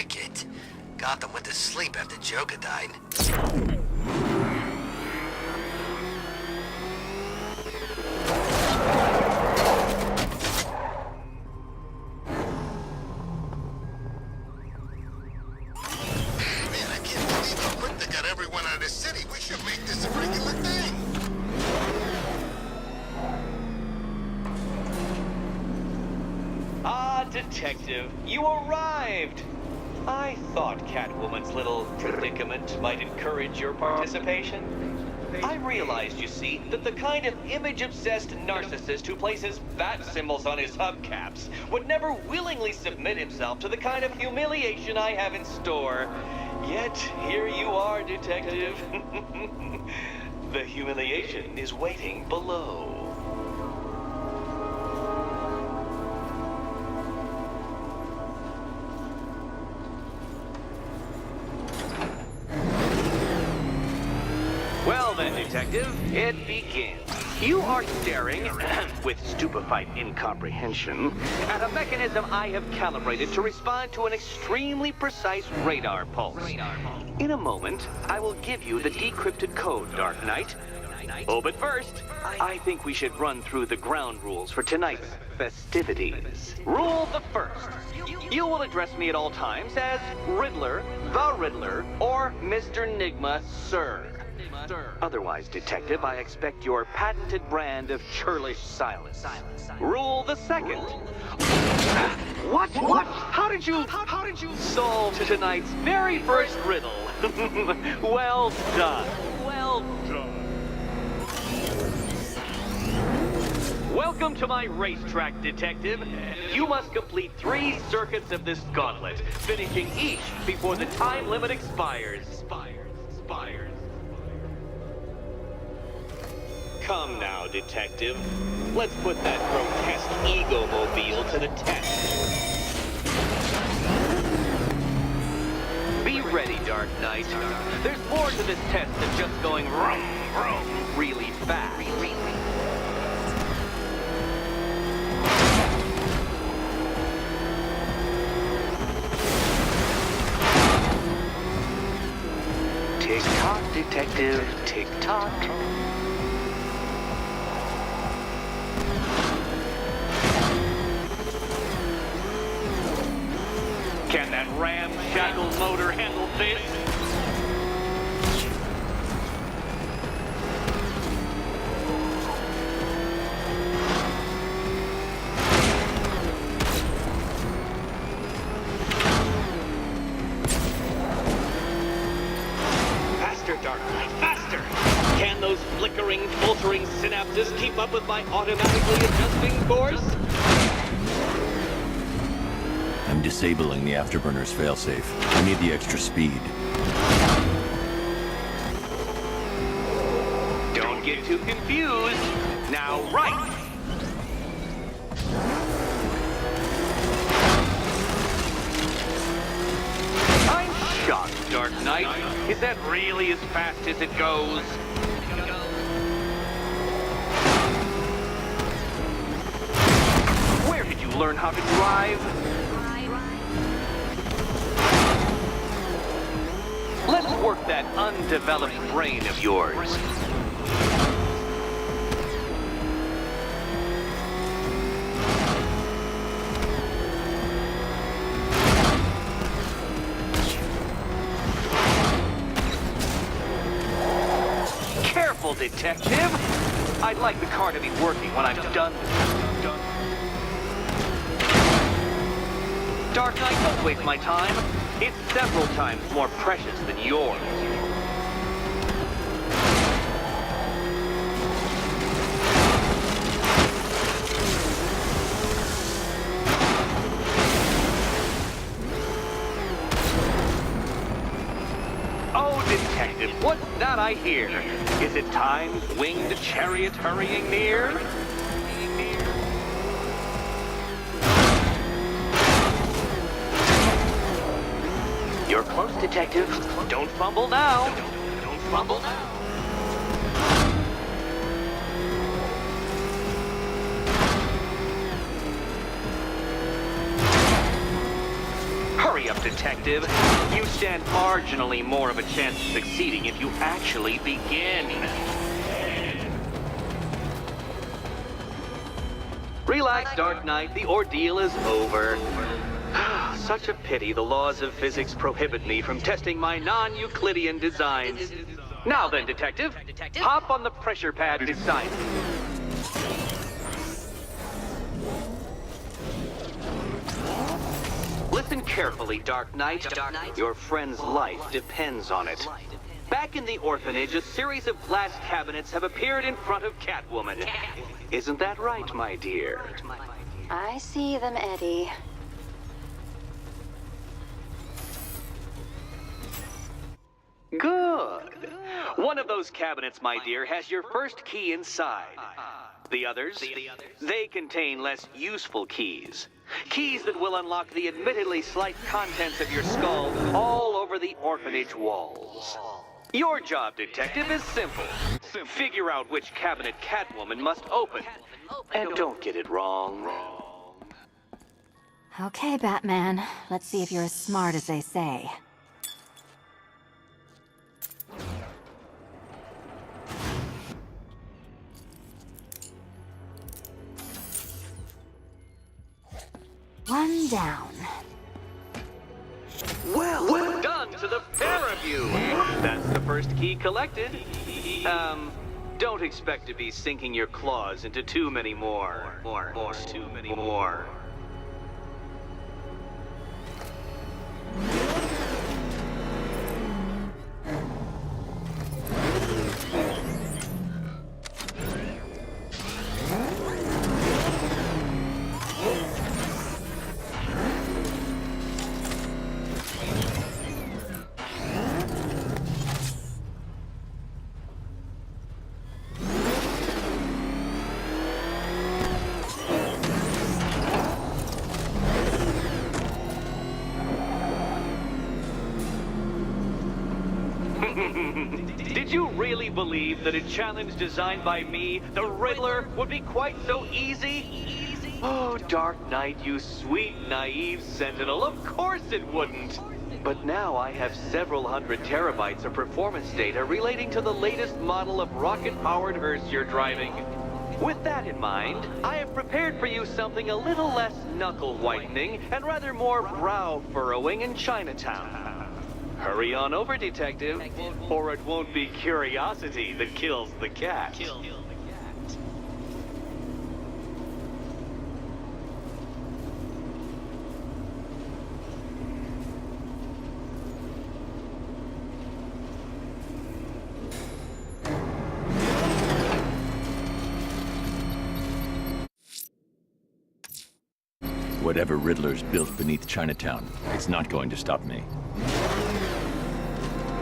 like it. Gotham went to sleep after Joker died. Man, I can't believe how quick they got everyone out of the city. We should make this a regular thing. Ah, Detective, you arrived! I thought Catwoman's little predicament might encourage your participation. I realized, you see, that the kind of image-obsessed narcissist who places bat symbols on his hubcaps would never willingly submit himself to the kind of humiliation I have in store. Yet, here you are, Detective. The humiliation is waiting below. Well then, Detective, it begins. You are staring, with stupefied incomprehension, at a mechanism I have calibrated to respond to an extremely precise radar pulse. In a moment, I will give you the decrypted code, Dark Knight. Oh, but first, I think we should run through the ground rules for tonight's festivities. Rule the first. You will address me at all times as Riddler, the Riddler, or Mr. Nigma, sir. Otherwise, Detective, I expect your patented brand of churlish silence. Rule the second. What? How did you solve tonight's very first riddle? Well done. Well done. Welcome to my racetrack, Detective. You must complete 3 circuits of this gauntlet, finishing each before the time limit expires. Come now, Detective. Let's put that grotesque ego-mobile to the test. Be ready, Dark Knight. There's more to this test than just going vroom, vroom, really fast. Tick-tock, Detective, tick-tock. Can that ramshackle motor handle this? Faster, Dark Knight, faster! Can those flickering, filtering synapses keep up with my automatically adjusting force? I'm disabling the afterburner's failsafe. I need the extra speed. Don't get too confused. Now, right! I'm shocked, Dark Knight. Is that really as fast as it goes? Where did you learn how to drive? Let's work that undeveloped brain of yours. Careful, Detective! I'd like the car to be working when I'm done. Dark Knight, don't waste my time. It's several times more precious than yours. Oh, Detective, what's that I hear? Is it time's winged chariot hurrying near? You're close, Detective. Don't fumble now. Don't fumble now. Hurry up, Detective. detective. You stand marginally more of a chance of succeeding if you actually begin. Relax, Dark Knight. The ordeal is over. Such a pity the laws of physics prohibit me from testing my non-Euclidean designs. Now then, detective, hop on the pressure pad beside me. Listen carefully, Dark Knight. Your friend's life depends on it. Back in the orphanage, a series of glass cabinets have appeared in front of Catwoman. Isn't that right, my dear? I see them, Eddie. Good. One of those cabinets, my dear, has your first key inside. The others, they contain less useful keys. Keys that will unlock the admittedly slight contents of your skull all over the orphanage walls. Your job, detective, is simple. Figure out which cabinet Catwoman must open. And don't get it wrong. Okay, Batman. Let's see if you're as smart as they say. One down. Well done to the pair of you. That's the first key collected. Don't expect to be sinking your claws into too many more. Too many more. Did you really believe that a challenge designed by me, the Riddler, would be quite so easy? Oh, Dark Knight, you sweet, naive sentinel, of course it wouldn't. But now I have several hundred terabytes of performance data relating to the latest model of rocket-powered hearse you're driving. With that in mind, I have prepared for you something a little less knuckle-whitening and rather more brow-furrowing in Chinatown. Hurry on over, detective, or it won't be curiosity that kills the cat. Whatever Riddler's built beneath Chinatown, it's not going to stop me.